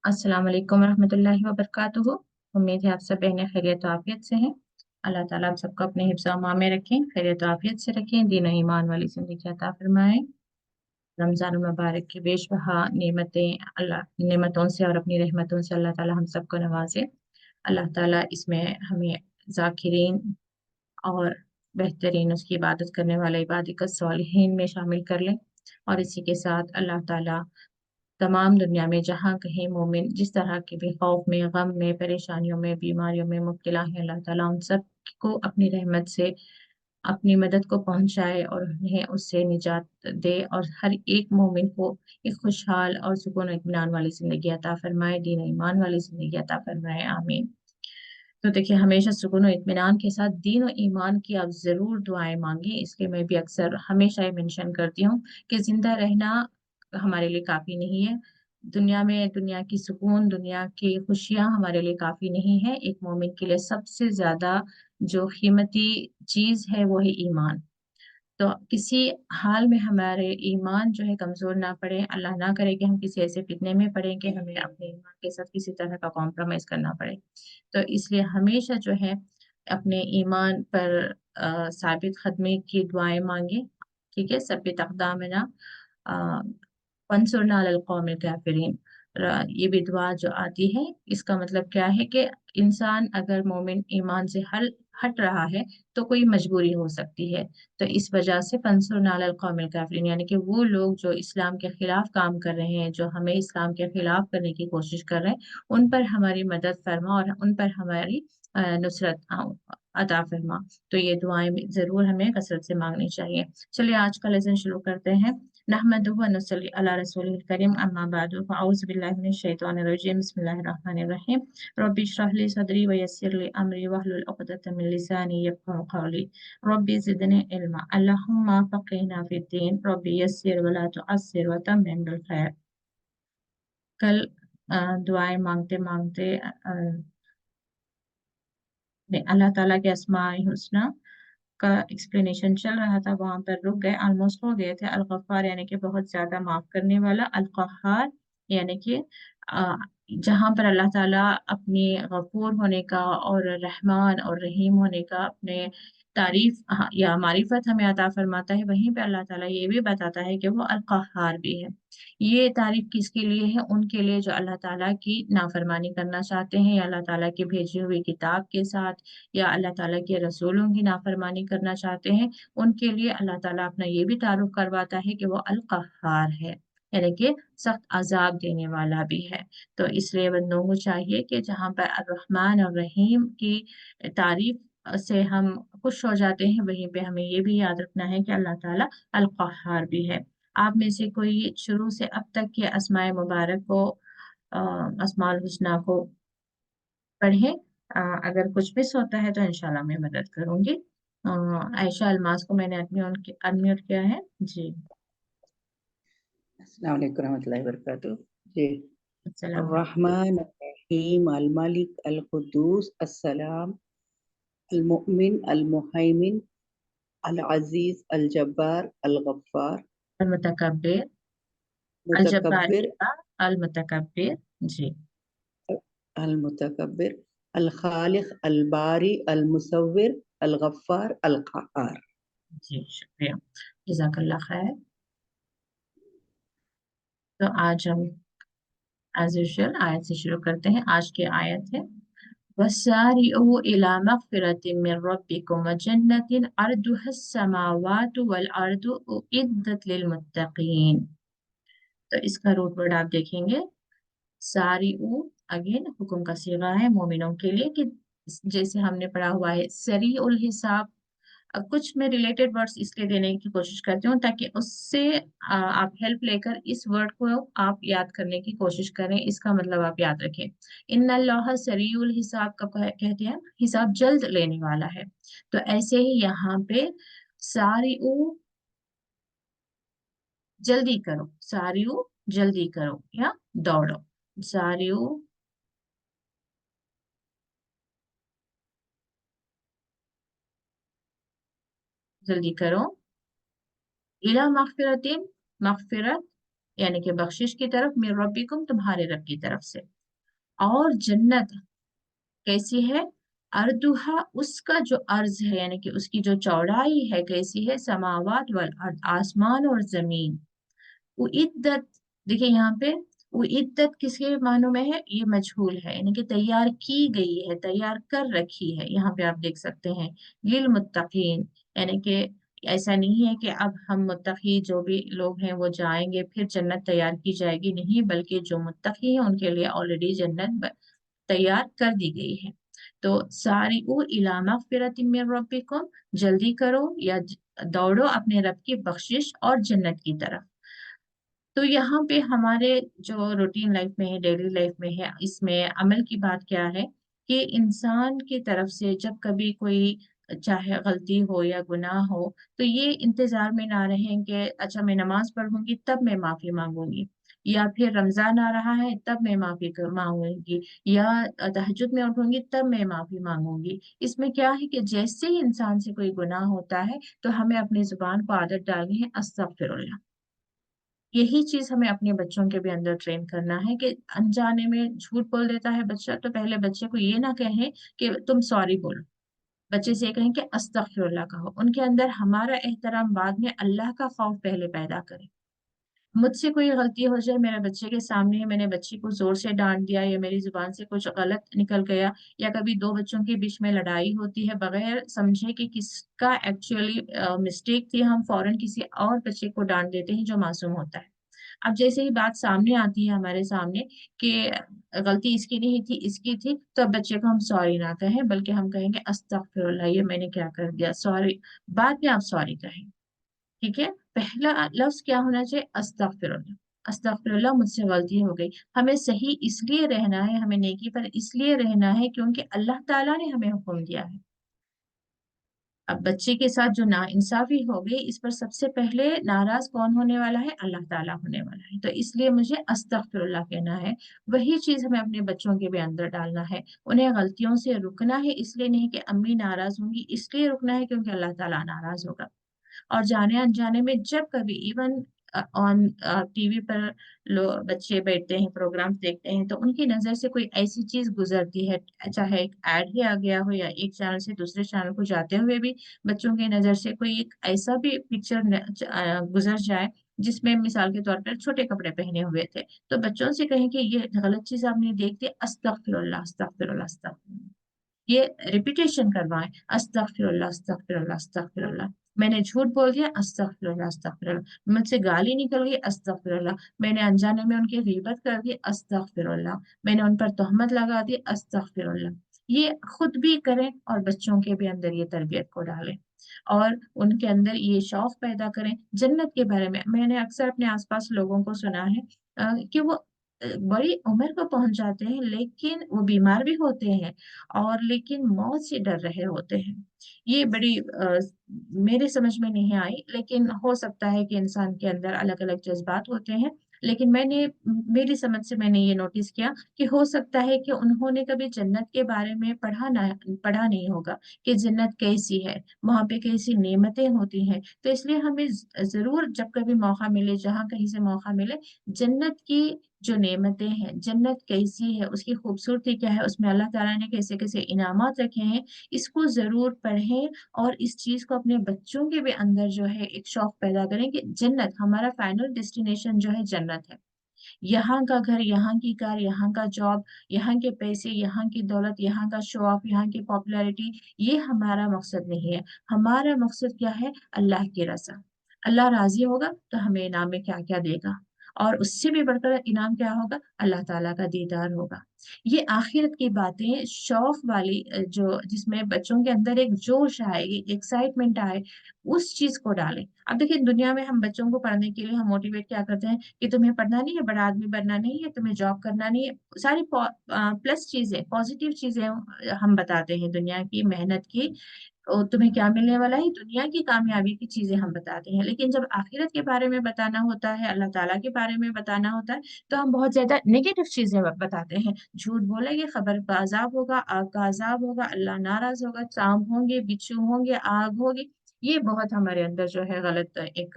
अस्सलाम वालेकुम रहमतुल्लाहि व बरकातुहू। उम्मीद है आप सब बहनें खैरियत और आफियत से हैं। अल्लाह ताला आप सबको अपने हिफ्ज़ व अमान में रखें, खैरियत और आफियत से रखें, दीन और ईमान वाली जिंदगी अता फरमाएं। रमजान मुबारक की बेशबहा नेमतें अल्लाह नेमतों से और अपनी रहमतों से अल्लाह ताला हम सबको नवाजे। अल्लाह ताला इसमें हमें जाकिरीन और बेहतरीन उसकी इबादत करने वाले इबादिक सालिहीन में शामिल कर लें। और इसी के साथ अल्लाह ताला तमाम दुनिया में जहाँ कहीं मोमिन जिस तरह के भी खौफ में, गम में, परेशानियों में, बीमारियों में मुब्तला है, अल्लाह ताला उन सब को अपनी रहमत से अपनी मदद को पहुंचाए और उन्हें उससे निजात दे और हर एक मोमिन को एक खुशहाल और सुकून और इत्मीनान वाली जिंदगी अता फरमाए, दीन और ईमान वाली जिंदगी अता फरमाए, आमीन। तो देखिए, हमेशा सुकून और इत्मीनान के साथ दीन और ईमान की आप जरूर दुआएं मांगे। इसलिए मैं भी अक्सर हमेशा ये मेंशन करती हूँ कि जिंदा रहना हमारे लिए काफी नहीं है। दुनिया में दुनिया की सुकून, दुनिया की खुशियां हमारे लिए काफी नहीं है। एक मोमिन के लिए सबसे ज्यादा जो कीमती चीज है वो है ईमान। तो किसी हाल में हमारे ईमान जो है कमजोर ना पड़े, अल्लाह ना करे कि हम किसी ऐसे फितने में पड़े कि हमें अपने ईमान के साथ किसी तरह का कॉम्प्रोमाइज करना पड़े। तो इसलिए हमेशा जो है अपने ईमान पर साबित कदमी की दुआएं मांगे। ठीक है, सब्बित अक़दामना वंसुरना अलल कौमिल काफिरीन। ये भी दुआ जो आती है, इसका मतलब क्या है कि इंसान अगर मोमिन ईमान से हल हट रहा है तो कोई मजबूरी हो सकती है। तो इस वजह से फंसुरना अलल कौमिल काफिरीन, यानी कि वो लोग जो इस्लाम के खिलाफ काम कर रहे हैं, जो हमें इस्लाम के खिलाफ करने की कोशिश कर रहे हैं, उन पर हमारी मदद फरमा और उन पर हमारी नुसरत अता फरमा। तो ये दुआएं जरूर हमें कसरत से मांगनी चाहिए। चलिए आज का लेसन शुरू करते हैं। नहमदुहु व नुसल्ली अला रसूलिल करीम, अम्मा बादु, फ़अऊज़ु बिल्लाहि मिनश शैतानिर रजीम, बिस्मिल्लाहिर रहमानिर रहीम। रब्बि इश्रह ली सदरी व यस्सिर ली अमरी वहलुल उक़दतम मिन लिसानी यफ़क़हू क़ौली। रब्बि ज़िदनी इल्मा, अल्लाहुम्मा फ़क़्हिना फ़िद्दीन, रब्बि यस्सिर व ला तुअस्सिर व तम्मिम बिल खैर। कल दुआएं मांगते मांगते अल्लाह ताला के अस्माए हुस्ना का एक्सप्लेनेशन चल रहा था, वहां पर रुक गए, ऑलमोस्ट हो गए थे। अल गफ्फार यानी कि बहुत ज्यादा माफ करने वाला, अल कहार यानी कि अ, जहां पर अल्लाह ताला अपनी गफूर होने का और रहमान और रहीम होने का अपने तारीफ या मारिफत हमें अता फरमाता है, वहीं पे अल्लाह ताला ये भी बताता है कि वो अल कहार भी है। ये तारीफ किसके लिए है? उनके लिए जो अल्लाह ताला की नाफरमानी करना चाहते हैं या अल्लाह ताला की भेजी हुई किताब के साथ या अल्लाह ताला के रसूलों की नाफरमानी करना चाहते हैं। उनके लिए अल्लाह ताला अपना ये भी तारुफ करवाता है कि वो अल कहार है, यानी कि सख्त अजाब देने वाला भी है। तो इसलिए बंदों को चाहिए कि जहाँ पर अर रहमान और रहीम की तारीफ से हम खुश हो जाते हैं, वहीं पे हमें ये भी याद रखना है कि अल्लाह ताला अल कहार भी है। आप में से कोई शुरू से अब तक के अस्माए मुबारक को, अस्माउल हुस्ना को पढ़े। अगर कुछ मिस होता है तो इंशाल्लाह मैं मदद करूंगी। आयशा अलमास को मैंने अनम्यूट किया है जी। अस्सलाम वालेकुम रहमतुल्लाहि व बरकातुहू। जी। अस्सलाम। अर्रहमान अर्रहीम अल मालिक अल कुद्दूस अस्सलाम अल मुमिन अल मुहैमिन अल अजीज अल जब्बार अल गफ्फार अल मुतकब्बिर, अल जब्बार मुतकब्बिर के बाद अल मुतकब्बिर जी। अल मुतकब्बिर अल खालिक अल बारी अल मुसव्विर अल गफ्फार अल क़हार। जी शुक्रिया, जज़ाकल्लाह खैर। तो आज हम एज यूजुअल आयत से शुरू करते हैं। आज की आयत है वसारिउ इला मग़फ़िरतिन मिन रब्बिकुम व जन्नतिन अर्दुहस समावातु वल अर्दु उइद्दत लिल मुत्तक़ीन। तो इसका रूट वर्ड आप देखेंगे, सारी उ अगेन हुक्म का सीगा है मोमिनों के लिए कि जैसे हमने पढ़ा हुआ है सरी उल हिसाब। कुछ मैं रिलेटेड वर्ड्स इसलिए देने की कोशिश करती हूँ ताकि उससे आप हेल्प लेकर इस वर्ड को आप याद करने की कोशिश करें, इसका मतलब आप याद रखें। इन्नल्लाह सरीउल हिसाब कब कहते हैं? हिसाब जल्द लेने वाला है। तो ऐसे ही यहाँ पे सारी जल्दी करो, सारियो जल्दी करो या दौड़ो, सारियो जल्दी करो, इला मगफिरतिन, मगफिरत यानी कि बख्शिश की तरफ, मिन रब्बिकुम तुम्हारे रब की तरफ से। और जन्नत कैसी है? अर्दुहा उसका जो अर्ज है यानी कि उसकी जो चौड़ाई है कैसी है? समावात वल अर्द आसमान और जमीन। उइद्दत, देखिए यहाँ पे उइद्दत किसके मानों में है? ये मजहूल है, यानी कि तैयार की गई है, तैयार कर रखी है। यहाँ पे आप देख सकते हैं लिल मुत्तकीन, यानी कि ऐसा नहीं है कि अब हम मुत्तकी जो भी लोग हैं वो जाएंगे फिर जन्नत तैयार की जाएगी, नहीं, बल्कि जो मुत्तकी हैं उनके लिए ऑलरेडी जन्नत तैयार कर दी गई है। तो सारी इला मगफिरतिम मिन रब्बिकुम, जल्दी करो या दौड़ो अपने रब की बख्शिश और जन्नत की तरफ। तो यहाँ पे हमारे जो रूटीन लाइफ में है, डेली लाइफ में है, इसमें अमल की बात क्या है कि इंसान की तरफ से जब कभी कोई चाहे गलती हो या गुनाह हो तो ये इंतजार में ना रहें कि अच्छा मैं नमाज पढ़ूंगी तब मैं माफी मांगूंगी, या फिर रमजान आ रहा है तब मैं माफी मांगूंगी, या तहज्जुद में उठूंगी तब मैं माफी मांगूंगी। इसमें क्या है कि जैसे ही इंसान से कोई गुनाह होता है तो हमें अपनी जुबान को आदत डालनी है अस्तगफिरुल्लाह। यही चीज हमें अपने बच्चों के भी अंदर ट्रेन करना है कि अनजाने में झूठ बोल देता है बच्चा तो पहले बच्चे को ये ना कहें कि तुम सॉरी बोलो, बच्चे से ये कहें कि अस्तगफिरुल्लाह कहो। उनके अंदर हमारा एहतराम बाद में, अल्लाह का खौफ पहले पैदा करें। मुझसे कोई गलती हो जाए मेरे बच्चे के सामने, मैंने बच्ची को जोर से डांट दिया या मेरी जुबान से कुछ गलत निकल गया, या कभी दो बच्चों के बीच में लड़ाई होती है बगैर समझे कि किसका एक्चुअली मिस्टेक थी, हम फौरन किसी और बच्चे को डांट देते हैं जो मासूम होता है। अब जैसे ही बात सामने आती है हमारे सामने कि गलती इसकी नहीं थी इसकी थी, तो अब बच्चे को हम सॉरी ना कहें बल्कि हम कहेंगे अस्तगफिरुल्लाह, ये मैंने क्या कर दिया, सॉरी। बाद में आप सॉरी कहें, ठीक है। पहला लफ्ज क्या होना चाहिए? अस्तगफिरुल्लाह। अस्तगफिरुल्लाह, मुझसे गलती हो गई। हमें सही इसलिए रहना है, हमें नेकी पर इसलिए रहना है क्योंकि अल्लाह ताला ने हमें हुक्म दिया है। अब बच्चे के साथ जो नाइंसाफी हो गई इस पर सबसे पहले नाराज कौन होने वाला है? अल्लाह ताला होने वाला है। तो इसलिए मुझे अस्तगफिरुल्लाह कहना है। वही चीज हमें अपने बच्चों के भी अंदर डालना है। उन्हें गलतियों से रुकना है, इसलिए नहीं कि अम्मी नाराज होंगी, इसलिए रुकना है क्योंकि अल्लाह ताला नाराज होगा। और जाने अनजाने में जब कभी इवन ऑन टीवी पर बच्चे बैठते हैं, प्रोग्राम्स देखते हैं, तो उनकी नजर से कोई ऐसी चीज गुजरती है, चाहे एक ऐड ही आ गया हो या एक चैनल से दूसरे चैनल को जाते हुए भी बच्चों की नजर से कोई एक ऐसा भी पिक्चर गुजर जाए जिसमें मिसाल के तौर पर छोटे कपड़े पहने हुए थे, तो बच्चों से कहें कि ये गलत चीज आपने देख दी, अस्तगफिरुल्लाह अस्तगफिरुल्लाह अस्तगफिरुल्लाह, ये रिपीटेशन करवाएं, अस्तगफिरुल्लाह अस्तगफिरुल्लाह अस्तगफिरुल्लाह। मैंने झूठ बोल दिया, अस्तगफिरुल्लाह अस्तगफिरुल्लाह। मुझसे गाली निकल गई, अस्तगफिरुल्लाह। मैंने अनजाने में उनकी गीबत कर दी, अस्तगफिरुल्लाह। मैंने उन पर तोहमत लगा दी, अस्तगफिरुल्लाह। ये खुद भी करें और बच्चों के भी अंदर ये तरबियत को डालें और उनके अंदर ये शौक पैदा करें जन्नत के बारे में। मैंने अक्सर अपने आसपास लोगों को सुना है कि वो बड़ी उम्र को पहुंच जाते हैं लेकिन वो बीमार भी होते हैं और लेकिन मौत से डर रहे होते हैं। ये बड़ी मेरे समझ में नहीं आई, लेकिन हो सकता है कि इंसान के अंदर अलग अलग जज्बात होते हैं। लेकिन मेरी समझ से मैंने ये नोटिस किया कि हो सकता है कि उन्होंने कभी जन्नत के बारे में पढ़ा नहीं होगा कि जन्नत कैसी है, वहां पे कैसी नेमतें होती हैं। तो इसलिए हमें जरूर जब कभी मौका मिले, जहाँ कहीं से मौका मिले, जन्नत की जो नेमतें हैं, जन्नत कैसी है, उसकी खूबसूरती क्या है, उसमें अल्लाह ताला ने कैसे कैसे इनामात रखे हैं, इसको जरूर पढ़ें और इस चीज को अपने बच्चों के भी अंदर जो है एक शौक पैदा करें कि जन्नत हमारा फाइनल डेस्टिनेशन जो है जन्नत है। यहाँ का घर, यहाँ की कार, यहाँ का जॉब, यहाँ के पैसे, यहाँ की दौलत, यहाँ का शो ऑफ, यहाँ की पॉपुलैरिटी, ये हमारा मकसद नहीं है। हमारा मकसद क्या है? अल्लाह की रजा। अल्लाह राजी होगा तो हमें इनाम में क्या क्या देगा, और उससे भी बढ़कर इनाम क्या होगा? अल्लाह ताला का दीदार होगा। ये आखिरत की बातें शौक वाली जो जिसमें बच्चों के अंदर एक जोश आए, एक एक्साइटमेंट आए, उस चीज को डालें। अब देखिए दुनिया में हम बच्चों को पढ़ने के लिए हम मोटिवेट क्या करते हैं कि तुम्हें पढ़ना नहीं है, बड़ा आदमी बनना नहीं है, तुम्हें जॉब करना नहीं है, सारी प्लस चीजें, पॉजिटिव चीजें हम बताते हैं दुनिया की मेहनत की, और तुम्हें क्या मिलने वाला है, दुनिया की कामयाबी की चीजें हम बताते हैं। लेकिन जब आखिरत के बारे में बताना होता है, अल्लाह ताला के बारे में बताना होता है, तो हम बहुत ज्यादा नेगेटिव चीजें बताते हैं। झूठ बोलेंगे, खबर का अजाब होगा, आग का अजाब होगा, अल्लाह नाराज होगा, सांप होंगे, बिच्छू होंगे, आग होगी, ये बहुत हमारे अंदर जो है गलत एक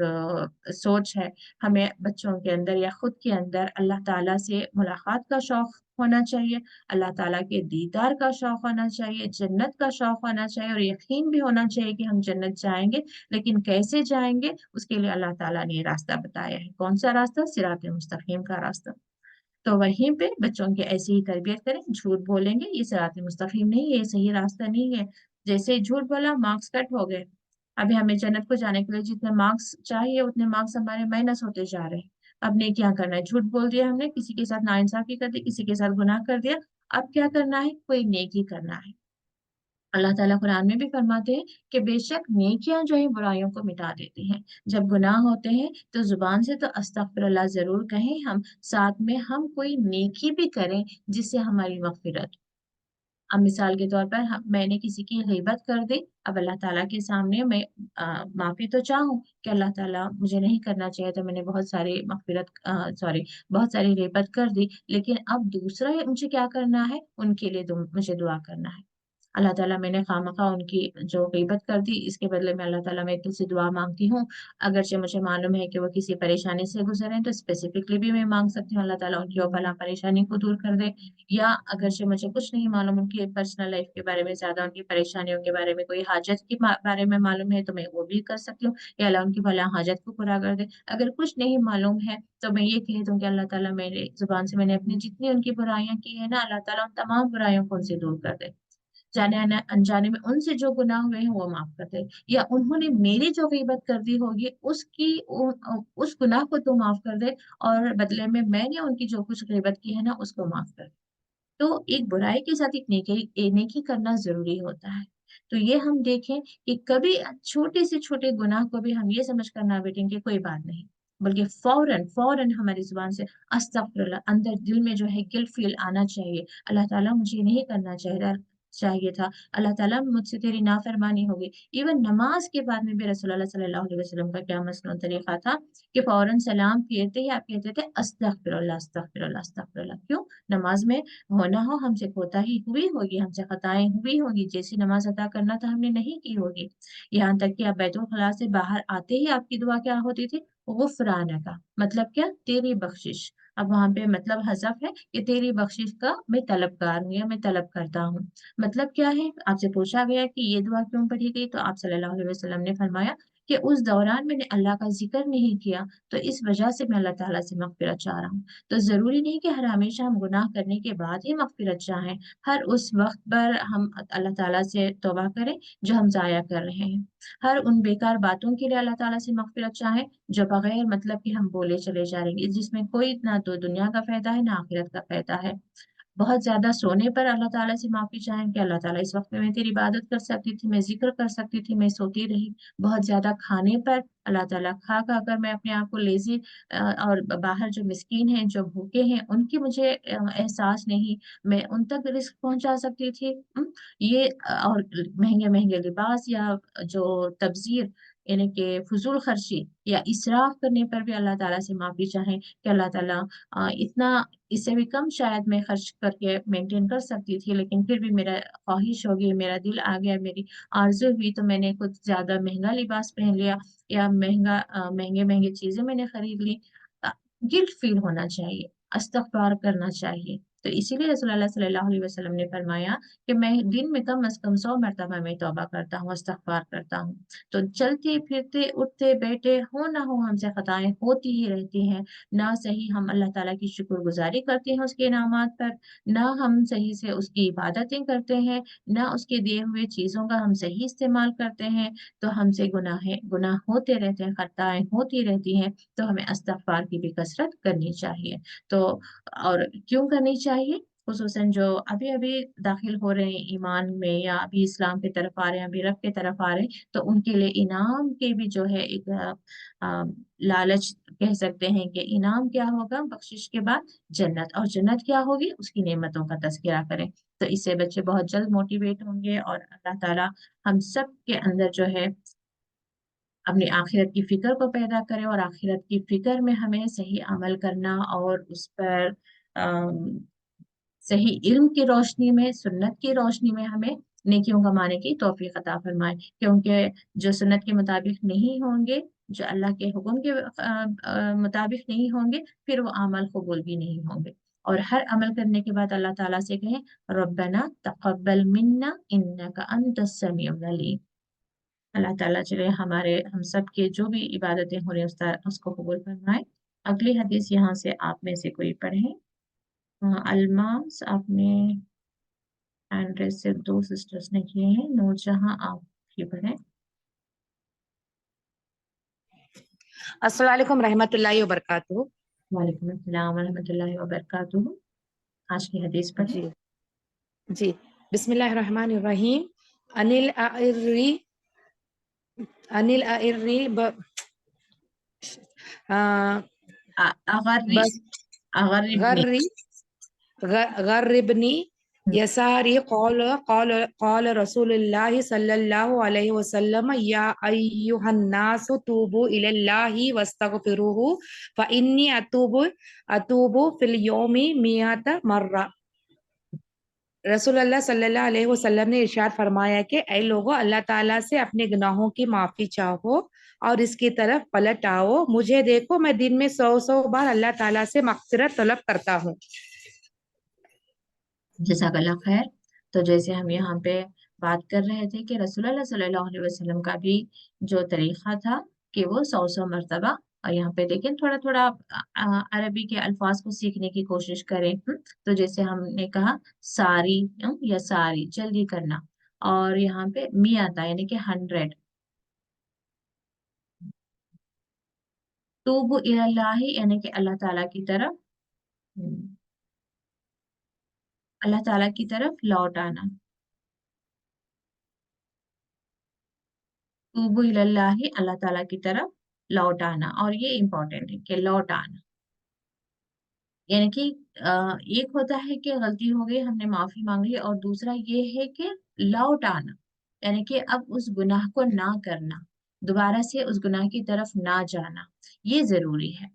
सोच है। हमें बच्चों के अंदर या खुद के अंदर अल्लाह ताला से मुलाकात का शौक होना चाहिए, अल्लाह ताला के दीदार का शौक होना चाहिए, जन्नत का शौक होना चाहिए, और यकीन भी होना चाहिए कि हम जन्नत जाएंगे। लेकिन कैसे जाएंगे, उसके लिए अल्लाह ताला ने ये रास्ता बताया है। कौन सा रास्ता? सिरात मुस्तकीम का रास्ता। तो वहीं पे बच्चों की ऐसी ही तरबियत करें। झूठ बोलेंगे ये सिरात मुस्तकीम नहीं है, ये सही रास्ता नहीं है। जैसे ही झूठ बोला, मार्क्स कट हो गए। अभी हमें जन्नत को जाने के लिए जितने मार्क्स चाहिए उतने मार्क्स हमारे माइनस होते जा रहे हैं। अब ने क्या करना है? झूठ बोल दिया हमने, किसी के साथ नाइंसाफी कर दी, किसी के साथ गुनाह कर दिया। अब क्या करना है? कोई नेकी करना है। अल्लाह ताला कुरान में भी फरमाते हैं कि बेशक नेकियां जो है बुराइयों को मिटा देती हैं। जब गुनाह होते हैं तो जुबान से तो अस्तगफिरुल्लाह जरूर कहें हम, साथ में हम कोई नेकी भी करें जिससे हमारी मगफिरत हो। अब मिसाल के तौर पर मैंने किसी की गीबत कर दी, अब अल्लाह ताला के सामने मैं माफी तो चाहूँ कि अल्लाह ताला मुझे नहीं करना चाहिए, तो मैंने बहुत सारी मगफिरत सॉरी बहुत सारी गीबत कर दी। लेकिन अब दूसरा मुझे क्या करना है? उनके लिए मुझे दुआ करना है। अल्लाह ताला मैंने खामखा उनकी जो गीबत कर दी, इसके बदले में अल्लाह ताला मैं तुझसे दुआ मांगती हूँ। अगरचे मुझे मालूम है कि वो किसी परेशानी से गुजरे हैं तो स्पेसिफिकली भी मैं मांग सकती हूँ अल्लाह ताला उनकी वो बला परेशानी को दूर कर दे। या अगरचे मुझे कुछ नहीं मालूम उनकी पर्सनल लाइफ के बारे में, ज्यादा उनकी परेशानियों के बारे में, कोई हाजत के बारे में मालूम है तो मैं वो भी कर सकती हूँ, या अल्लाह उनकी भला हाजत को पूरा कर दे। अगर कुछ नहीं मालूम है तो मैं ये कह दूं कि अल्लाह ताला मेरे जुबान से मैंने अपनी जितनी उनकी बुराइयां की है ना, अल्लाह ताला उन तमाम बुराइयों को उनसे दूर कर दे। जाने अनजाने में उनसे जो गुनाह हुए हैं वो माफ कर दे। या उन्होंने मेरी जो गीबत कर दी होगी उस गुनाह को तो माफ कर दे, और बदले में मैंने उनकी जो कुछ गीबत की है ना उसको माफ कर दे। तो एक बुराई के साथ एक नेकी करना जरूरी होता है। तो ये हम देखें कि कभी छोटे से छोटे गुनाह को भी हम ये समझ कर ना बैठेंगे कोई बात नहीं, बल्कि फौरन फौरन हमारी जुबान से अस्तगफिरुल्लाह, अंदर दिल में जो है गिल्ट फील आना चाहिए, अल्लाह ताला मुझे नहीं करना चाहिए था, अल्लाह ताला मुझसे तेरी नाफरमानी हो गई। इवन नमाज के बाद में भी रसूलुल्लाह सल्लल्लाहु अलैहि वसल्लम का क्या मसलन तरीका था कि फौरन सलाम फेरते ही आप कहते थे अस्तगफिरुल्लाह अस्तगफिरुल्लाह अस्तगफिरुल्लाह। क्यों? नमाज में होना हो हमसे कोताही हुई होगी, हमसे खताएं हुई होंगी, जैसी नमाज अदा करना था हमने नहीं की होगी। यहाँ तक कि आप बैतुल खला से बाहर आते ही आपकी दुआ क्या होती थी? गुफराना का मतलब क्या? तेरी बख्शिश। अब वहां पे मतलब हजफ है कि तेरी बख्शिश का मैं तलबगार हूँ या मैं तलब करता हूँ। मतलब क्या है? आपसे पूछा गया कि ये दुआ क्यों पढ़ी गई, तो आप सल्लल्लाहु अलैहि वसल्लम ने फरमाया कि उस दौरान मैंने अल्लाह का जिक्र नहीं किया, तो इस वजह से मैं अल्लाह ताला से मगफिरत चाह रहा हूँ। तो जरूरी नहीं कि हर हमेशा हम गुनाह करने के बाद ही मगफिरत चाहें। हर उस वक्त पर हम अल्लाह ताला से तौबा करें जो हम जाया कर रहे हैं। हर उन बेकार बातों के लिए अल्लाह ताला से मगफिरत चाहें जो बगैर मतलब कि हम बोले चले जा रहे हैं, जिसमें कोई ना तो दुनिया का फायदा है ना आखिरत का फायदा है। बहुत ज्यादा सोने पर अल्लाह ताला से माफी चाहें कि अल्लाह ताला इस वक्त में मैं तेरी इबादत कर सकती थी, मैं जिक्र कर सकती थी, मैं सोती रही। बहुत ज्यादा खाने पर अल्लाह ताला खा खा कर मैं अपने आप को लेजी, और बाहर जो मिस्कीन हैं जो भूखे हैं उनकी मुझे एहसास नहीं, मैं उन तक रिस्क पहुंचा सकती थी। ये और महंगे महंगे लिबास या जो तबजीर यानी कि फजूल खर्ची या इसराफ करने पर भी अल्लाह ताला से माफी चाहें कि अल्लाह ताला इतना, इससे भी कम शायद मैं खर्च करके मेंटेन कर सकती थी, लेकिन फिर भी मेरा ख्वाहिश हो गई, मेरा दिल आ गया, मेरी आरज़ू हुई तो मैंने कुछ ज्यादा महंगा लिबास पहन लिया, या महंगे महंगे चीजें मैंने खरीद ली। गिल्ट फील होना चाहिए, इस्तगफार करना चाहिए। तो इसीलिए रसूलुल्लाह सल्लल्लाहु अलैहि वसल्लम ने फरमाया कि मैं दिन में कम से कम 100 मरतबा मैं तौबा करता हूँ, इस्तगफार करता हूँ। तो चलते फिरते उठते बैठे हो ना हो हमसे खताएं होती ही रहती हैं। ना सही हम अल्लाह ताला की शुक्रगुजारी करते हैं उसके इनामात पर, ना हम सही से उसकी इबादतें करते हैं, ना उसके दिए हुए चीजों का हम सही इस्तेमाल करते हैं। तो हमसे गुनाह होते रहते हैं, खताएं होती रहती हैं। तो हमें इस्तगफार की भी कसरत करनी चाहिए। तो और क्यों करनी चाहिए? खुसूसन जो अभी अभी दाखिल हो रहे हैं ईमान में या अभी इस्लाम की तरफ आ रहे हैं, अभी रब की तरफ आ रहे हैं, तो उनके लिए इनाम के भी जो है एक लालच कह सकते हैं कि इनाम क्या होगा बख्शिश के बाद? जन्नत। और जन्नत क्या होगी? उसकी नेमतों का तज़किरा करें। तो इससे बच्चे बहुत जल्द मोटिवेट होंगे, और अल्लाह ताला हम सब के अंदर जो है अपनी आखिरत की फिक्र को पैदा करें, और आखिरत की फिक्र में हमें सही अमल करना और उस पर अम, सही इल्म की रोशनी में, सुन्नत की रोशनी में हमें नेकियों कमाने की तौफीक अता फरमाए, क्योंकि जो सुन्नत के मुताबिक नहीं होंगे, जो अल्लाह के हुक्म के मुताबिक नहीं होंगे, फिर वो अमल कबूल भी नहीं होंगे। और हर अमल करने के बाद अल्लाह ताला से कहें, रब्बना तक़ब्बल मिन्ना इन्नका अंतस समीउल अलीम। अल्लाह ताला चले हम सब के जो भी इबादतें हो रही हैं उसको कबूल फरमाए। अगली हदीस यहाँ से आप में से कोई पढ़े। अलमास आपने हैंड रेस सिर्फ 2 सिस्टर्स ने किए हैं। नूरजहां आप ही पढ़े। अस्सलाम वालेकुम रहमतुल्लाहि व बरकातुहू। वालेकुम अस्सलाम वरहमतुल्लाहि वबरकातुहू। आज की हदीस पढ़े। जी जी, बिस्मिल्लाहिर रहमानिर रहीम। अनिल आइर्री अनिल आइर्री अगर्री बस अगर्रिबनी। गर्री गर्रिबनी यसारी कौल कौल कौल रसूलुल्लाह सल्लल्लाहु अलैहि वसल्लम या अय्युहन नास तूबू इलल्लाहि वस्तगफिरूहु फइन्नी अतूबु फिल यौमि मियत मर्रा। रसूलुल्लाह सल्लल्लाहु अलैहि वसल्लम ने इरशाद फरमाया कि ऐ लोगों, अल्लाह ताला से अपने गुनाहों की माफी चाहो और इसकी तरफ पलट आओ। मुझे देखो, मैं दिन में 100 बार अल्लाह ताला से मग़फ़िरत तलब करता हूँ। जज़ाकल्लाह खैर। तो जैसे हम यहाँ पे बात कर रहे थे कि रसूलुल्लाह सल्लल्लाहु अलैहि वसल्लम का भी जो तरीक़ा था कि वो 100 मरतबा, और यहाँ पे देखें थोड़ा थोड़ा अरबी के अल्फाज को सीखने की कोशिश करें। तो जैसे हमने कहा सारी, या सारी जल्दी करना, और यहाँ पे मियाता यानी कि 100। तूबु इलल्लाहि यानी कि अल्लाह ताला की तरफ, अल्लाह ताला की तरफ लौट आना। तूबु इलल्लाहि अल्लाह ताला की तरफ लौट आना, और ये इम्पोर्टेंट है कि लौट आना यानी कि एक होता है कि गलती हो गई, हमने माफी मांग ली, और दूसरा ये है कि लौट आना यानी कि अब उस गुनाह को ना करना, दोबारा से उस गुनाह की तरफ ना जाना। ये जरूरी है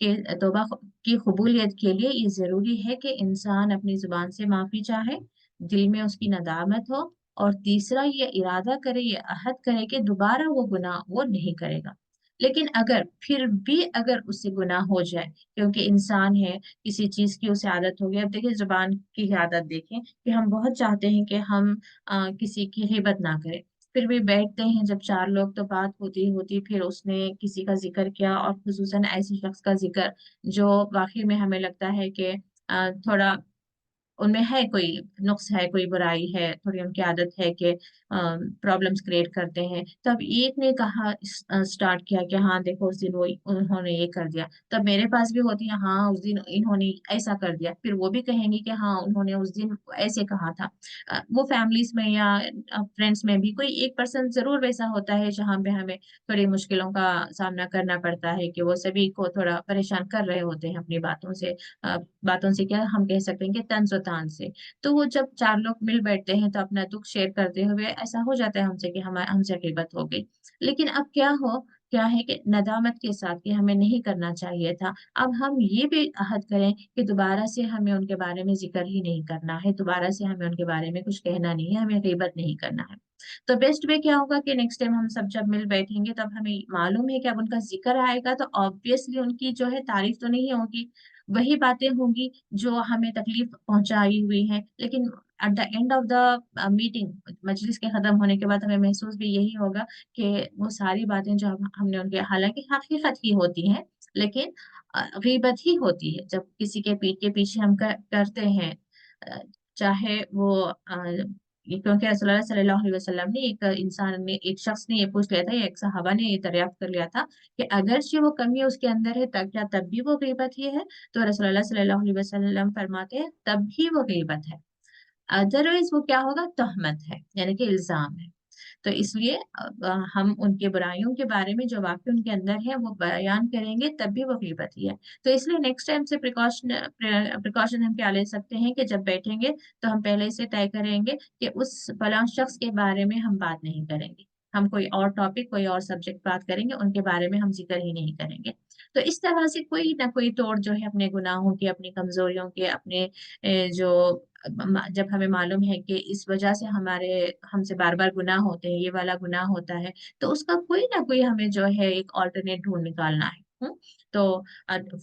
कि तौबा की कबूलियत के लिए ये जरूरी है कि इंसान अपनी जुबान से माफी चाहे, दिल में उसकी नदामत हो, और तीसरा ये इरादा करे, ये अहद करे कि दोबारा वो गुनाह वो नहीं करेगा। लेकिन अगर फिर भी अगर उससे गुनाह हो जाए, क्योंकि इंसान है, किसी चीज की उसे आदत हो गई। अब देखिए जुबान की आदत देखें कि हम बहुत चाहते हैं कि हम किसी की हिबत ना करें, फिर भी बैठते हैं जब 4 लोग तो बात होती होती, फिर उसने किसी का जिक्र किया, और खुसूसन ऐसे शख्स का जिक्र जो वाकई में हमें लगता है कि थोड़ा उनमें है कोई नुक्स, है कोई बुराई है, थोड़ी उनकी आदत है कि प्रॉब्लम्स क्रिएट करते हैं। तब एक ने कहा, स्टार्ट किया कि हाँ देखो उस दिन वो उन्होंने ये कर दिया, तब मेरे पास भी होती है हाँ उस दिन इन्होंने ऐसा कर दिया, फिर वो भी कहेंगे कि हाँ उन्होंने उस दिन ऐसे कहा था। वो फैमिलीज में या फ्रेंड्स में भी कोई एक पर्सन जरूर वैसा होता है जहाँ पे हमें थोड़ी मुश्किलों का सामना करना पड़ता है, कि वो सभी को थोड़ा परेशान कर रहे होते हैं अपनी बातों से। बातों से क्या हम कह सकते हैं कि तंज और तान से। तो वो जब 4 लोग मिल बैठते हैं तो अपना दुख शेयर करते हुए ऐसा हो जाता है हमसे कि हम हमसे गीबत हो गई। लेकिन अब क्या है कि नदामत के साथ कि हमें नहीं करना चाहिए था। अब हम ये भी अहद करें कि दोबारा से हमें उनके बारे में जिक्र ही नहीं करना है, दोबारा से हमें उनके बारे में कुछ कहना नहीं है, हमें गीबत नहीं करना है। तो बेस्ट वे क्या होगा कि नेक्स्ट टाइम हम सब जब मिल बैठेंगे तब हमें मालूम है कि अब उनका जिक्र आएगा तो ऑब्वियसली उनकी जो है तारीफ तो नहीं होगी, वही बातें होंगी जो हमें तकलीफ पहुंचाई हुई है। लेकिन at the end of the meeting, मजलिस के खत्म होने के बाद हमें महसूस भी यही होगा कि वो सारी बातें जो हमने उनके, हालांकि हकीकत ही होती हैं, लेकिन गीबत ही होती है जब किसी के पीठ के पीछे हम करते हैं। अ, चाहे वो क्योंकि रसूलुल्लाह सल्लल्लाहु अलैहि वसल्लम ने, एक शख्स ने ये पूछ लिया था, या एक सहाबा ने ये दरियाफ्त कर लिया था कि अगरचे वो कमी उसके अंदर है तब क्या तब भी वो गीबत ही है? तो रसूलुल्लाह सल्लल्लाहु अलैहि वसल्लम फरमाते हैं तब भी वो गीबत है, अदरवाइज वो क्या होगा, तहमत है यानी कि इल्जाम है। तो इसलिए हम उनके बुराइयों के बारे में जो वाकई उनके अंदर है वो बयान करेंगे तब भी वो गीबत ही है। तो इसलिए नेक्स्ट टाइम से प्रिकॉशन हम क्या ले सकते हैं कि जब बैठेंगे तो हम पहले से तय करेंगे कि उस फलां शख्स के बारे में हम बात नहीं करेंगे, ہم کوئی اور ٹاپک کوئی اور سبجیکٹ بات کریں گے ان کے بارے میں ہم ذکر ہی نہیں کریں گے. تو اس طرح سے کوئی نہ کوئی توڑ جو ہے اپنے گناہوں کے اپنی کمزوریوں کے اپنے جو جب ہمیں معلوم ہے کہ اس وجہ سے ہم سے بار بار گناہ ہوتے ہیں یہ والا گناہ ہوتا ہے تو اس کا کوئی نہ کوئی ہمیں جو ہے ایک آلٹرنیٹ ڈھونڈ نکالنا ہے. تو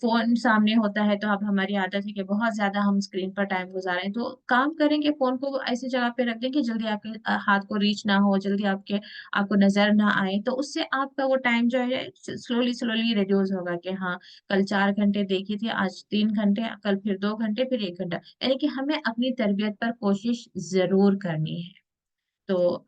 فون سامنے ہوتا ہے تو اب ہماری عادت ہے کہ بہت زیادہ ہم اسکرین پر ٹائم گزاریں تو کام کریں گے فون کو ایسی جگہ پہ رکھ دیں کہ جلدی آپ کے ہاتھ کو ریچ نہ ہو جلدی آپ کو نظر نہ آئے تو اس سے آپ کا وہ ٹائم جو ہے سلولی ریڈیوز ہوگا کہ ہاں کل 4 گھنٹے دیکھی تھی آج 3 گھنٹے کل پھر 2 گھنٹے پھر 1 گھنٹہ. یعنی کہ ہمیں اپنی تربیت پر کوشش ضرور کرنی ہے. تو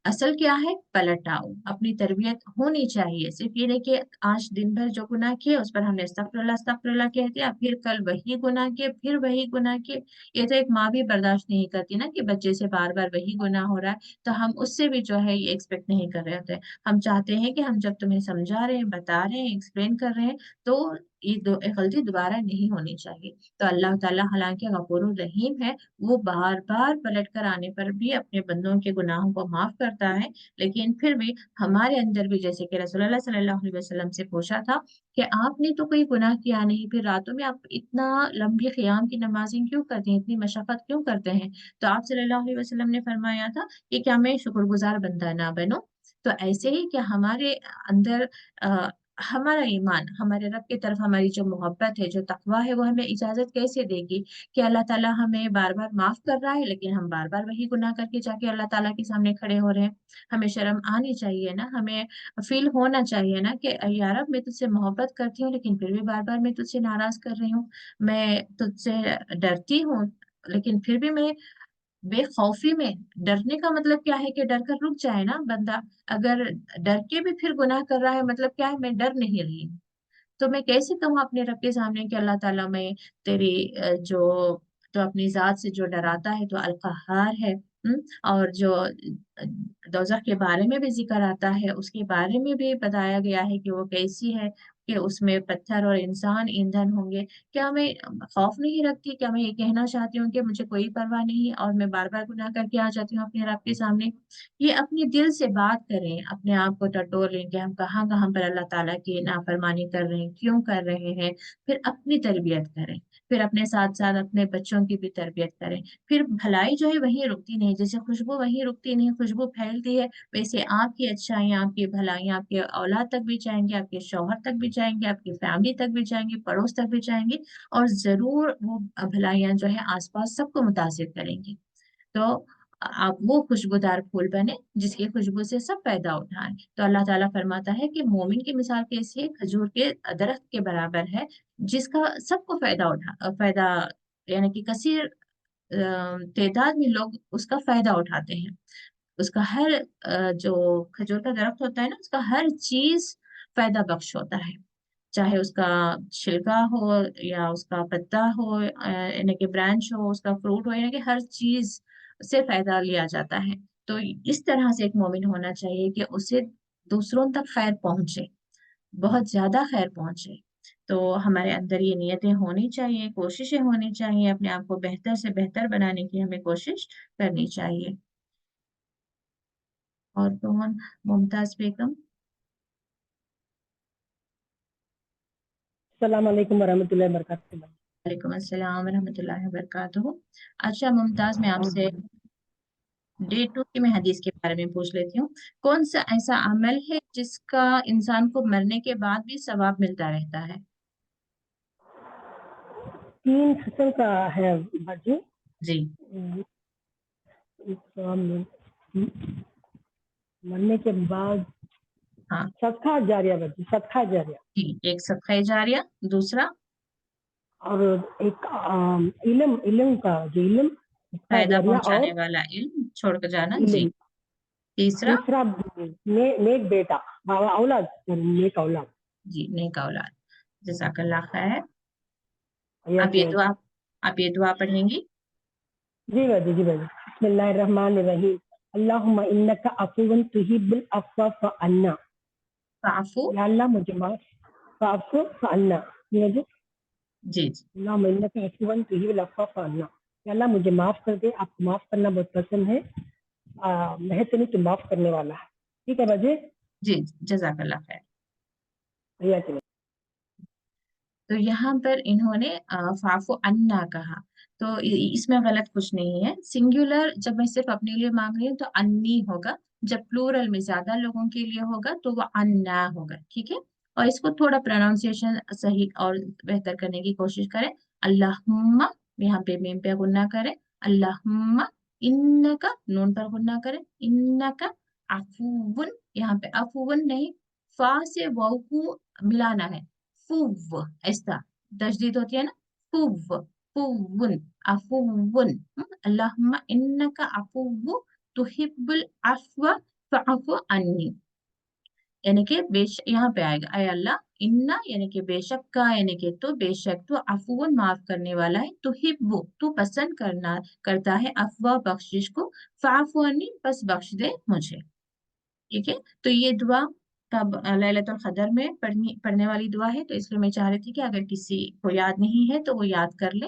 اصل کیا ہے پلٹ آؤ اپنی تربیت ہونی چاہیے. صرف یہ نہیں کہ آج دن بھر جو گناہ کیے اس پر ہم نے استغفر اللہ کہہ دیا پھر کل وہی گناہ کیے پھر وہی گناہ کیے. یہ تو ایک ماں بھی برداشت نہیں کرتی نا کہ بچے سے بار بار وہی گناہ ہو رہا ہے تو ہم اس سے بھی جو ہے یہ ایکسپیکٹ نہیں کر رہے ہوتے. ہم چاہتے ہیں کہ ہم جب تمہیں سمجھا رہے ہیں بتا رہے ہیں ایکسپلین کر رہے ہیں تو یہ غلطی دوبارہ نہیں ہونی چاہیے. تو اللہ تعالیٰ حالانکہ غفور الرحیم ہے وہ بار بار پلٹ کر آنے پر بھی اپنے بندوں کے گناہوں کو معاف کرتا ہے. لیکن پھر بھی ہمارے اندر بھی جیسے کہ رسول اللہ صلی اللہ علیہ وسلم سے پوچھا تھا کہ آپ نے تو کوئی گناہ کیا نہیں پھر راتوں میں آپ اتنا لمبی قیام کی نمازیں کیوں کرتے ہیں اتنی مشقت کیوں کرتے ہیں. تو آپ صلی اللہ علیہ وسلم نے فرمایا تھا کہ کیا میں شکر گزار بندہ نہ بنوں. تو ایسے ہی کہ ہمارے اندر ہمارا ایمان ہمارے رب کی طرف ہماری جو محبت ہے جو تقویٰ ہے وہ ہمیں اجازت کیسے دے گی کہ اللہ تعالیٰ ہمیں بار بار معاف کر رہا ہے لیکن ہم بار بار وہی گناہ کر کے جا کے اللہ تعالیٰ کے سامنے کھڑے ہو رہے ہیں. ہمیں شرم آنی چاہیے نا ہمیں فیل ہونا چاہیے نا کہ یا رب میں تجھ سے محبت کرتی ہوں لیکن پھر بھی بار بار میں تجھ سے ناراض کر رہی ہوں. میں تجھ سے ڈرتی ہوں لیکن پھر بھی میں بے خوفی میں. ڈرنے کا مطلب کیا ہے کہ ڈر کر رک جائے نا بندہ. اگر ڈر کے بھی پھر گناہ کر رہا ہے مطلب کیا ہے میں ڈر نہیں رہی. تو میں کیسے کہوں اپنے رب کے سامنے کہ اللہ تعالیٰ میں تیری جو تو اپنی ذات سے جو ڈراتا ہے تو القہار ہے. اور جو دوزخ کے بارے میں بھی ذکر آتا ہے اس کے بارے میں بھی بتایا گیا ہے کہ وہ کیسی ہے کہ اس میں پتھر اور انسان ایندھن ہوں گے. کیا میں خوف نہیں رکھتی کیا میں یہ کہنا چاہتی ہوں کہ مجھے کوئی پرواہ نہیں اور میں بار بار گناہ کر کے آ جاتی ہوں اپنے رب کے سامنے. یہ اپنے دل سے بات کریں اپنے آپ کو ٹٹور لیں کہ ہم کہاں کہاں پر اللہ تعالیٰ کی نافرمانی کر رہے ہیں کیوں کر رہے ہیں. پھر اپنی تربیت کریں پھر اپنے ساتھ ساتھ اپنے بچوں کی بھی تربیت کریں. پھر بھلائی جو ہے وہیں رکتی نہیں جیسے خوشبو وہیں رکتی نہیں خوشبو پھیلتی ہے ویسے آپ کی اچھائیاں آپ کی بھلائیاں آپ کے اولاد تک بھی جائیں گے آپ کے شوہر تک بھی جائیں گے آپ کی فیملی تک بھی جائیں گے پڑوس تک بھی جائیں گے اور ضرور وہ بھلائیاں جو ہے آس پاس سب کو متاثر کریں گی. تو آپ وہ خوشبودار پھول بنے جس کی خوشبو سے سب فائدہ اٹھائیں. تو اللہ تعالیٰ فرماتا ہے کہ مومن کی مثال کیسی ہے کھجور کے درخت کے برابر ہے جس کا سب کو فائدہ یعنی کہ کثیر تعداد میں لوگ اس کا فائدہ اٹھاتے ہیں. اس کا ہر جو کھجور کا درخت ہوتا ہے نا اس کا ہر چیز فائدہ بخش ہوتا ہے چاہے اس کا چھلکا ہو یا اس کا پتا ہو یعنی کہ برانچ ہو اس کا فروٹ ہو یعنی کہ ہر چیز سے فائدہ لیا جاتا ہے. تو اس طرح سے ایک مومن ہونا چاہیے کہ اسے دوسروں تک خیر پہنچے بہت زیادہ خیر پہنچے. تو ہمارے اندر یہ نیتیں ہونی چاہیے کوششیں ہونی چاہیے اپنے آپ کو بہتر سے بہتر بنانے کی ہمیں کوشش کرنی چاہیے. اور کون ممتاز بیگم. السلام علیکم ورحمۃ اللہ وبرکاتہ. وعلیکم السلام ورحمۃ اللہ وبرکاتہ. اچھا ممتاز میں آپ سے ڈے 2 کی میں حدیث کے بارے میں پوچھ لیتی ہوں. کون سا ایسا عمل ہے جس کا انسان کو مرنے کے بعد بھی ثواب ملتا رہتا ہے؟ 3 قسم کا ہے باجی. جی مرنے کے بعد ہاں صدقہ جاریہ باجی صدقہ جاریہ. جی ایک صدقہ جاریہ دوسرا اور ایک علم کا جو علم صدقہ فائدہ جاریہ اور پہنچانے والا علم چھوڑ کر جانا. جی علم. تیسرا نیک بیٹا اولاد نیک اولاد. جی نیک اولاد. جزاک اللہ خیر. یہ آپ یہ دعا پڑھیں گی. جی باجی جی باجی. بسم اللہ الرحمن الرحیم. اللہم انک عفو تحب العفو فاعف عنا. فاعفو. یا اللہ مجھے معاف فاعف عنا. جی جی اللہم انک عفو تحب العفو فاعف عنا. یا اللہ مجھے معاف کر دے. آپ کو معاف کرنا بہت پسند ہے. مہتنی تو معاف کرنے والا ہے. ठीक है बाजी, जी जज़ाकल्लाह खैर। भैया के तो यहाँ पर इन्होंने फाफो अन्ना कहा, तो इसमें गलत कुछ नहीं है। सिंगुलर जब मैं सिर्फ अपने लिए मांग रही हूँ तो अन्नी होगा, जब प्लूरल में ज्यादा लोगों के लिए होगा तो वो अन्ना होगा, ठीक है। और इसको थोड़ा प्रोनाउंसिएशन सही और बेहतर करने की कोशिश करें। अल्लाहुम्मा, यहाँ पे मीम पे गुन्ना करें, अल्लाहुम्मा, इन्नका नून पर गुन्ना करें, इन्नका अफुवन, यहाँ पे अफुवन नहीं, फा से वाव को मिलाना है, फुव, ऐसा तशदीद होती है ना, फुव, फुवन, अफुवन। अल्लाहुम्मा इन्नका अफुव्वु तुहिब्बुल अफ़्व फ़अफ़ु अन्नी, यानी कि यहाँ पे आएगा, अय अल्लाह, इन्ना यानी कि बेशक, का यानी कि तो, बेशक तो, अफुवन माफ करने वाला है, तुहिब्बु तू पसंद करता है, अफवा बख्शिश को, फ़अफ़ु अन्नी बस बख्श दे मुझे, ठीक है। तो ये दुआ कब लैलतुल क़द्र में पढ़ने वाली दुआ है, तो इसलिए मैं चाह रही थी कि अगर किसी को याद नहीं है तो वो याद कर ले।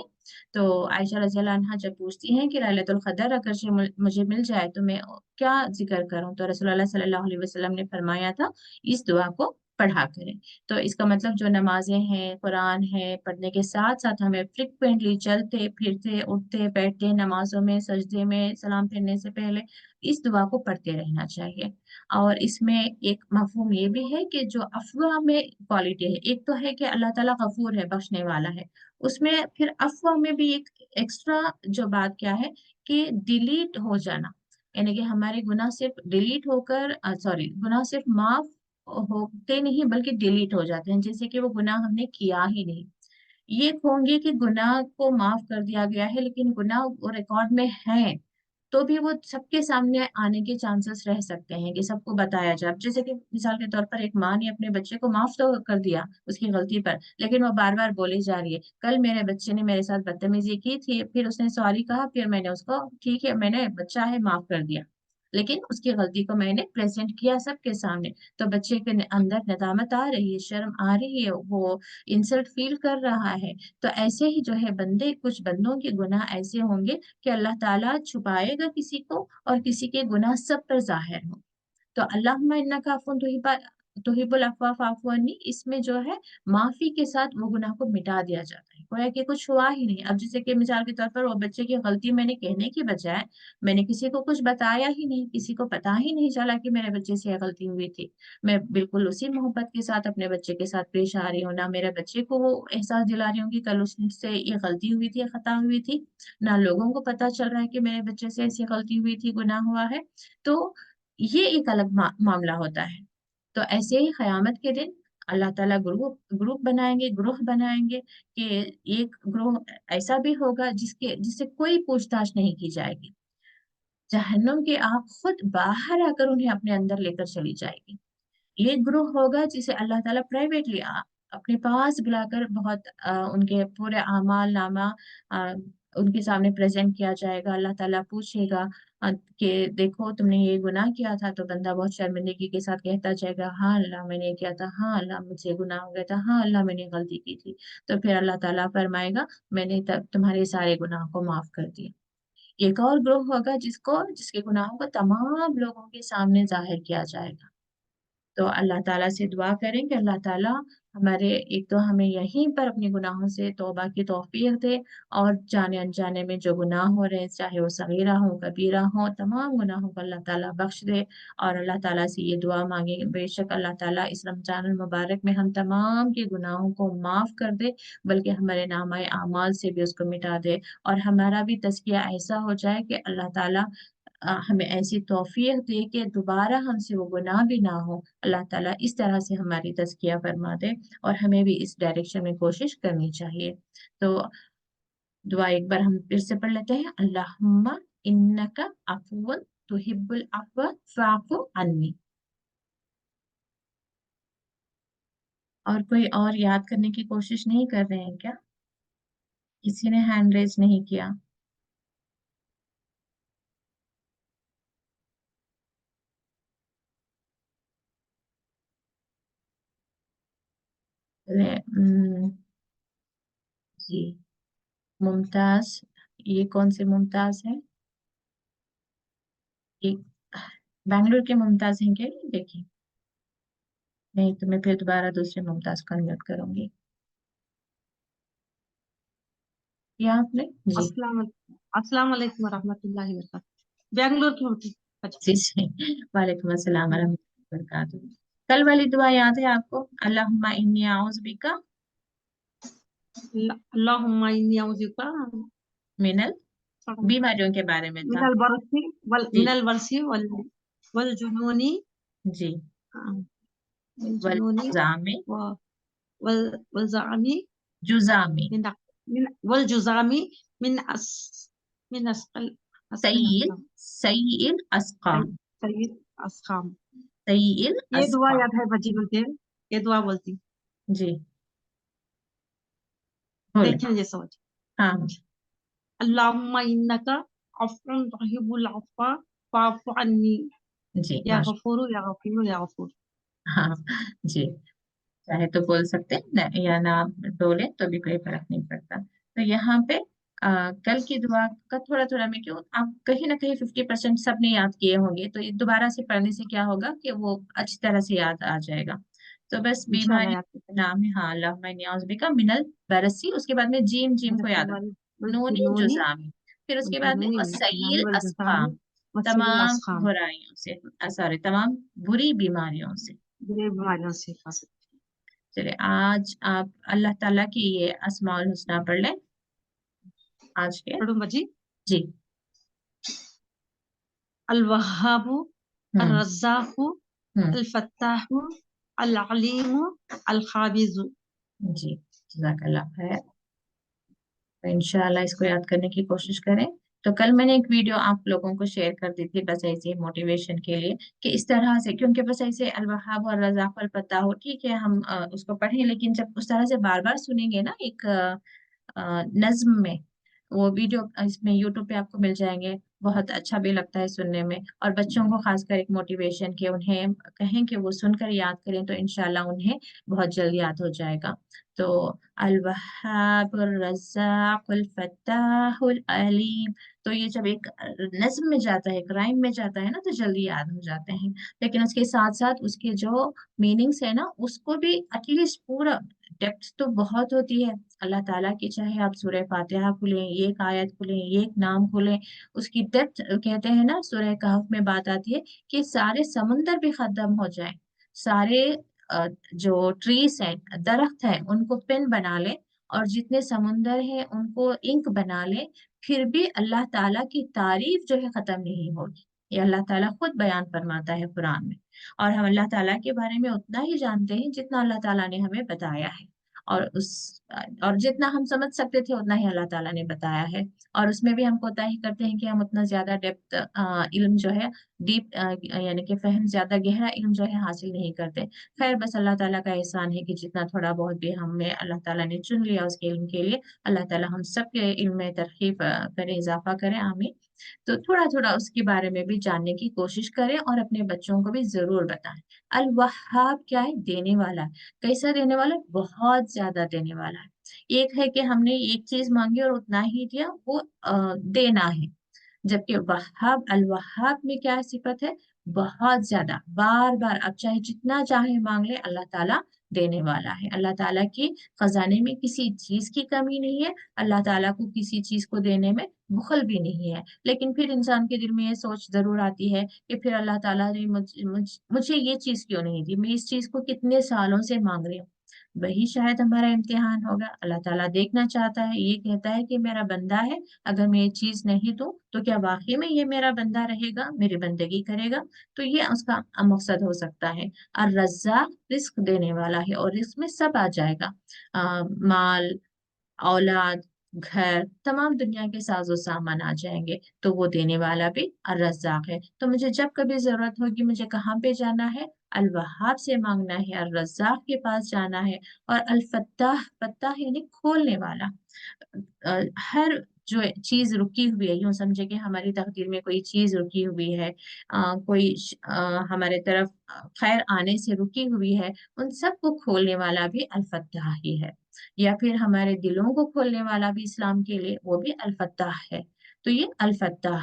तो आयशा रज़ियल्लाहु अन्हा जब पूछती हैं कि लैलतुल क़द्र अगर से मुझे मिल जाए तो मैं क्या जिक्र करूं, तो रसूलुल्लाह सल्लल्लाहु अलैहि वसल्लम ने फरमाया था इस दुआ को पढ़ा करें। तो इसका मतलब जो नमाजें हैं, कुरान है, पढ़ने के साथ साथ हमें फ्रिक्वेंटली चलते फिरते उठते बैठते नमाजों में सजदे में सलाम फेरने से पहले इस दुआ को पढ़ते रहना चाहिए। और इसमें एक मफहूम ये भी है कि जो अफवाह में क्वालिटी है, एक तो है कि अल्लाह ताला गफूर है, बख्शने वाला है, उसमें फिर अफवाह में भी एक एक्स्ट्रा जो बात क्या है कि डिलीट हो जाना, यानी कि हमारे गुनाह सिर्फ डिलीट होकर, सॉरी, गुनाह सिर्फ माफ होते नहीं बल्कि डिलीट हो जाते हैं, जैसे कि वो गुनाह हमने किया ही नहीं। ये होंगे कि गुनाह को माफ कर दिया गया है लेकिन गुनाह वो रिकॉर्ड में है, तो भी वो सबके सामने आने के चांसेस रह सकते हैं कि सबको बताया जाए। अब जैसे कि मिसाल के तौर पर एक माँ ने अपने बच्चे को माफ तो कर दिया उसकी गलती पर, लेकिन वो बार बार बोली जा रही है, कल मेरे बच्चे ने मेरे साथ बदतमीजी की थी, फिर उसने सॉरी कहा, फिर मैंने उसको, ठीक है मैंने, बच्चा है, माफ कर दिया, लेकिन उसकी गलती को मैंने प्रेजेंट किया सबके सामने, तो बच्चे के अंदर नदामत आ रही है, शर्म आ रही है, वो इंसल्ट फील कर रहा है। तो ऐसे ही जो है बंदे, कुछ बंदों के गुनाह ऐसे होंगे कि अल्लाह ताला छुपाएगा किसी को और किसी के गुनाह सब पर जाहिर हो। तो अल्लाहुम्मा इन्नका अफ़ुव्वुन तुहिब्बुल अफ़्व फ़अफ़ु अन्नी, इसमें जो है माफी के साथ वो गुनाह को मिटा दिया जाता है, गोया कि कुछ हुआ ही नहीं। अब जैसे कि मिसाल के तौर पर वो बच्चे की गलती मैंने कहने की बजाय मैंने किसी को कुछ बताया ही नहीं, किसी को पता ही नहीं चला कि मेरे बच्चे से ये गलती हुई थी, मैं बिल्कुल उसी मोहब्बत के साथ अपने बच्चे के साथ पेश आ रही हूँ, ना मेरे बच्चे को वो एहसास दिला रही हूँ कि कल उससे ये गलती हुई थी, खता हुई थी, ना लोगों को पता चल रहा है कि मेरे बच्चे से ऐसी गलती हुई थी, गुनाह हुआ है। तो ये एक अलग मामला होता है। तो ऐसे ही क़यामत के दिन अल्लाह ताला ग्रुप ग्रुप बनाएंगे, ग्रुह बनाएंगे कि एक ग्रुह ऐसा भी होगा जिससे कोई पूछताछ नहीं की जाएगी, जहन्नुम की आग खुद बाहर आकर उन्हें अपने अंदर लेकर चली जाएगी। एक ग्रुह होगा जिसे अल्लाह ताला प्राइवेटली अपने पास बुलाकर बहुत उनके पूरे आमाल नामा अ, उनके सामने प्रेजेंट किया जाएगा। अल्लाह ताला पूछेगा कि देखो तुमने ये गुनाह किया था, तो बंदा बहुत शर्मिंदगी के साथ कहता जाएगा, हाँ अल्लाह मैंने ये किया था, हाँ अल्लाह मुझसे गुनाह हो गया था, हाँ अल्लाह मैंने गलती की थी। तो फिर अल्लाह ताला फरमाएगा मैंने तब तुम्हारे सारे गुनाह को माफ कर दिया। एक और ग्रुह होगा जिसके गुनाहों को तमाम लोगों के सामने जाहिर किया जाएगा। तो अल्लाह ताला से दुआ करें कि अल्लाह ताला हमारे, एक तो हमें यहीं पर अपने गुनाहों से तौबा की तौफीक दे, और जाने अनजाने में जो गुनाह हो रहे हैं, चाहे वो सगीरा हो कबीरा हो, तमाम गुनाहों को अल्लाह ताला बख्श दे। और अल्लाह ताला से ये दुआ मांगे, बेशक अल्लाह ताला इस रमजान मुबारक में हम तमाम के गुनाहों को माफ कर दे, बल्कि हमारे नामाए आमाल से भी उसको मिटा दे, और हमारा भी तज़किया ऐसा हो जाए कि अल्लाह ताला हमें ऐसी तौफीक दे कि दोबारा हमसे वो गुनाह भी ना हो। अल्लाह ताला इस तरह से हमारी तज़किया फरमा दे, और हमें भी इस डायरेक्शन में कोशिश करनी चाहिए। तो दुआ एक बार हम फिर से पढ़ लेते हैं, अल्लाहुम्मा इन्नका अफ़ुव्वुन तुहिब्बुल अफ़्व फ़अफ़ु अन्नी। और कोई और याद करने की कोशिश नहीं कर रहे हैं क्या? किसी ने हैंड रेज नहीं किया? जी मुमताज, ये कौन से मुमताज है? एक बैंगलोर के मुमताज हैं क्या? देखिए, नहीं तो मैं फिर दोबारा दूसरे मुमताज को अनम्यूट करूंगी। या आपने? जी अस्सलाम वालेकुम वरहमतुल्लाहि वबरकातुहू। बैंगलोर की होती। जी जी, वालेकुम अस्सलाम वरहमतुल्लाहि वबरकातुहू। कल वाली दुआ याद है आपको? अल्लाहुम्मा इन्नी आऊज़ु बिका अल्लाहुम्मा इन्नी औज़ुबिका मिनल, बीमारियों के बारे में था। मिनल बरसी जी मिनल बरसी वल जुनूनी जी, वल वल जुनूनी जामे व वल ज़ामी जुजामी मिन वल जुज़ामी मिन अस मिन सईल सईल अस्काम सय्यिद असकाम। सईल ये दुआ अस्काम। याद है बच्ची बोलते हैं, ये दुआ बोलती जी बोले। देखें ये समझ। हाँ अल्लाहुम्मा इन्नका अफ़्वुन तुहिब्बुल अफ़्वा फ़अफ़ु अन्नी जी, या माशा, गफूर या गफूर या गफूर। हाँ जी, चाहे तो बोल सकते हैं या ना बोले तो भी कोई फर्क नहीं पड़ता। तो यहाँ पे कल की दुआ का थोड़ा थोड़ा मैं क्यों, आप कहीं ना कहीं 50% सबने याद किए होंगे, तो ये दोबारा से पढ़ने से क्या होगा कि वो अच्छी तरह से याद आ जाएगा। तो बस इंशाल्लाह बीमारी याद का नाम है, हाँ, अल्लाहुम्मा इन्नी औज़ु बिका मिनल बरसी, उसके बाद में जीम, जीम को याद करें। रखना, नूनी जुनूनी जुज़ामी, फिर उसके बाद में जुनूनी सईल वल जुज़ामी अस्काम, वसील तमाम असकाम। बुराइयों से, सॉरी, तमाम बुरी बीमारियों से। बुरी बीमारियों से हिफाजत। चलिए, आज आप अल्लाह ताला की ये अस्माउल हुस्ना पढ़ लें आज के। पढ़ूं बजी। जी। अल वहाबु अल हम्म रज़्ज़ाक़ु हम्म अल फत्ताहु अल अलीमु अल खाबिज़ु। जी, जज़ाकल्लाह खैर। तो इंशाल्लाह इसको याद करने की कोशिश करें। तो कल मैंने एक वीडियो आप लोगों को शेयर कर दी थी, बस ऐसे मोटिवेशन के लिए, कि इस तरह से, क्योंकि बस ऐसे अल वहाब और रज़्ज़ाक़ अल फत्ताह हो, ठीक है, हम उसको पढ़ें, लेकिन जब उस तरह से बार बार सुनेंगे ना एक नज्म में, वो वीडियो इसमें यूट्यूब पे आपको मिल जाएंगे, बहुत अच्छा भी लगता है सुनने में, और बच्चों को खासकर एक मोटिवेशन के उन्हें कहें कि वो सुनकर याद करें, तो इंशाल्लाह उन्हें बहुत जल्द याद हो जाएगा। तो अल वहाब रज़्ज़ाक़ अल फत्ताह अल अलीम, तो ये जब एक नज्म में जाता है, एक राइम में जाता है ना, तो जल्दी याद हो जाते हैं। लेकिन उसके साथ साथ उसके जो मीनिंग्स है ना, उसको भी एटलीस्ट पूरा, डेप्थ तो बहुत होती है अल्लाह ताला की, चाहे आप सूरह फातिहा खुलें, ये एक आयत खुलें, ये एक नाम खुलें, उसकी डेप्थ, कहते हैं ना, सूरह कहफ में बात आती है कि सारे समुंदर भी खत्म हो जाए, सारे जो ट्रीज हैं, दरख्त हैं, उनको पेन बना ले, और जितने समुंदर हैं उनको इंक बना ले, फिर भी अल्लाह ताला की तारीफ जो है खत्म नहीं होगी। ये अल्लाह ताला खुद बयान फरमाता है कुरान में। और हम अल्लाह ताला के बारे में उतना ही जानते हैं जितना अल्लाह ताला ने हमें बताया है, और और जितना हम समझ सकते थे उतना ही अल्लाह ताला ने बताया है। और उसमें भी हम कोताही करते हैं कि हम उतना ज्यादा डेप्थ इल्म जो है, डीप यानी कि फहम, ज्यादा गहरा इल्म जो है हासिल नहीं करते। खैर, बस अल्लाह ताला का एहसान है कि जितना थोड़ा बहुत भी हमें अल्लाह ताला ने चुन लिया उसके इल्म के लिए, अल्लाह ताला हम सब के इल्म में तरकीब करे, इजाफा करे, आमीन। तो थोड़ा थोड़ा उसके बारे में भी जानने की कोशिश करें, और अपने बच्चों को भी जरूर बताएं। अल वहाब क्या है? देने वाला। कैसा देने वाला? बहुत ज्यादा देने वाला है। एक है कि हमने एक चीज मांगी और उतना ही दिया, वो देना है। जबकि वहाब, अल वहाब में क्या सिफत है? बहुत ज्यादा, बार बार, आप चाहे जितना चाहे मांग ले, अल्लाह ताला देने वाला है। अल्लाह ताला की खजाने में किसी चीज की कमी नहीं है, अल्लाह ताला को किसी चीज को देने में बुखल भी नहीं है। लेकिन फिर इंसान के दिल में ये सोच जरूर आती है कि फिर अल्लाह ताला ने मुझे ये चीज क्यों नहीं दी, मैं इस चीज को कितने सालों से मांग रही हूँ। वही शायद हमारा इम्तिहान होगा। अल्लाह ताला देखना चाहता है, ये कहता है कि मेरा बंदा है, अगर मैं ये चीज नहीं दूं तो क्या वाकई में ये मेरा बंदा रहेगा, मेरी बंदगी करेगा? तो ये उसका मकसद हो सकता है। और रज़्ज़ाक़ रिस्क देने वाला है, और रिस्क में सब आ जाएगा, माल, औलाद, घर, तमाम दुनिया के साजो सामान आ जाएंगे, तो वो देने वाला भी और रज़्ज़ाक़ है। तो मुझे जब कभी जरूरत होगी, मुझे कहाँ पे जाना है? अल वहाब से मांगना है, और रज़्ज़ाक़ के पास जाना है। और अल फत्ताह, फत्ताह यानी खोलने वाला। हर जो चीज रुकी हुई है, यूं समझे कि हमारी तकदीर में कोई चीज रुकी हुई है, कोई हमारे तरफ खैर आने से रुकी हुई है, उन सबको खोलने वाला भी अल फत्ताह ही है। या फिर हमारे दिलों को खोलने वाला भी इस्लाम के लिए वो भी अल फत्ताह है। तो ये अल फत्ताह,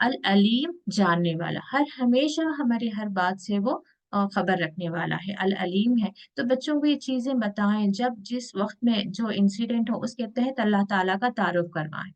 अल-अलीम जानने वाला, हर हमेशा हमारे हर बात से वो खबर रखने वाला है, अल-अलीम है। तो बच्चों को ये चीजें बताएं, जब जिस वक्त में जो इंसिडेंट हो उसके तहत अल्लाह ताला का तारुफ करवाएं।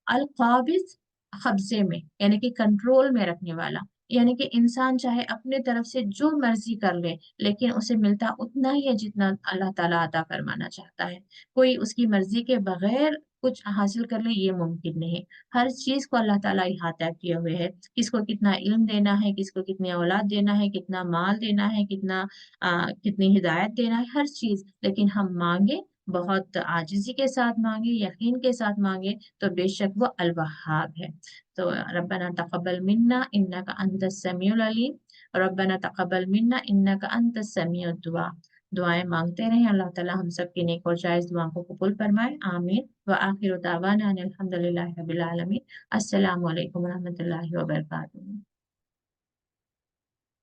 अल-काबिज कब्जे में यानी कि कंट्रोल में रखने वाला, यानी कि इंसान चाहे अपने तरफ से जो मर्जी कर ले लेकिन उसे मिलता उतना ही है जितना अल्लाह ताला अता फरमाना चाहता है। कोई उसकी मर्जी के बगैर कुछ हासिल कर ले ये मुमकिन नहीं। हर चीज को अल्लाह ताला इहाता किए हुए है, किसको कितना इल्म देना है, किसको कितनी औलाद देना है, कितना माल देना है, कितनी हिदायत देना है, हर चीज। लेकिन हम मांगे, बहुत आजिज़ी के साथ मांगे, यकीन के साथ मांगे, तो बेशक वो अल वहाब है। तो रब्बना तक़ब्बल मिन्ना इन्नका अंतस समीउल अलीम, रब्बना तक़ब्बल मिन्ना इन्नका अंतस समीउद दुआ। दुआएं मांगते रहें, अल्लाह ताला हम सब की नेक और जायज़ दुआओं को कबूल फरमाए, आमीन। व आखिरु दावाना अनिल हम्दुलिल्लाहि रब्बिल आलमीन। अस्सलामु अलैकुम व रहमतुल्लाहि व बरकातुहू।